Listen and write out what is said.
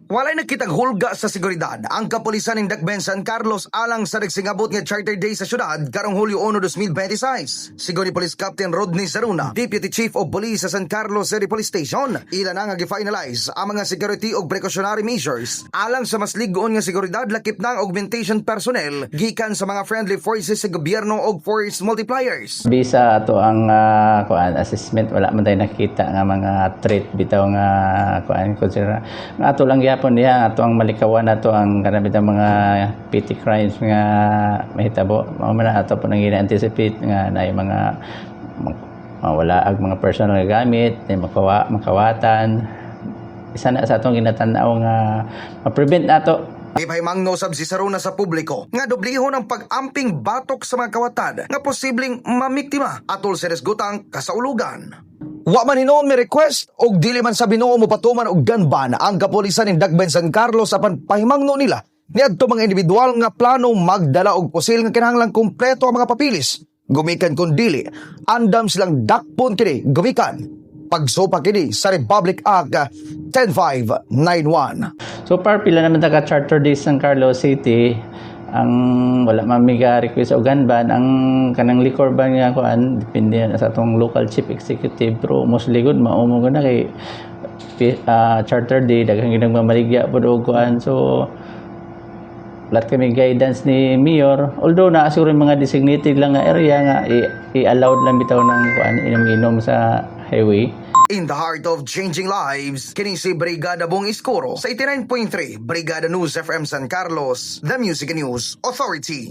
Walay nakitag hulga sa seguridad ang kapulisan ng Dakbayan San Carlos alang sa nagsingabot nga Charter Day sa syudad karong Hulyo 1, 2026. Sigon ni Police Captain Rodney Zaruna, Deputy Chief of Police sa San Carlos City Police Station, ila na nga gi-finalize ang mga security ug precautionary measures alang sa mas ligon nga seguridad lakip na ang augmentation personnel gikan sa mga friendly forces sa gobyerno ug force multipliers. Bisa ato ang assessment, wala man tayo nakita nga mga threat bitaw nga consider nga ato lang gyapon diha ato ang malikawan ato ang kanabit mga petty crimes nga mahitabo mao man ato po nang ina-anticipate nga na mga wala ag mga personal nga gamit makawatan isa na sa atong ginatanaw nga ma-prevent nato. Ipahimangno sab si Zaruna sa publiko nga dublihon ang pag-amping batok sa mga kawatan nga posibleng mamiktima atol sa resgutang kasaulugan. Wa man hinuon may request og dili man sa Binuo mo patuman og gun ban ang kapulisan ng Dakbayan San Carlos apan pahimangno nila niadto mga individual nga plano magdala og pusil nga kinahanglang kumpleto ang mga papilis. Gumikan kun dili andam silang dakpon kini gumikan pagsopa kini sa Republic Act 10591. So far pila naman taga Charter Day San Carlos City ang wala mamiga request o gun ban ang kanang liquor ban nga kuan depende sa atong local chief executive pero mostly good maumo na kay Charter Day daghang ginagmamaligya pud og kuan so lahat kami guidance ni Mayor although na siguro yung mga designated lang nga area nga i-allowed lang bitaw ng kuan inom sa highway. In the heart of changing lives, kini si Brigada Bong Iskoro sa 89.3 Brigada News FM San Carlos, the Music News Authority.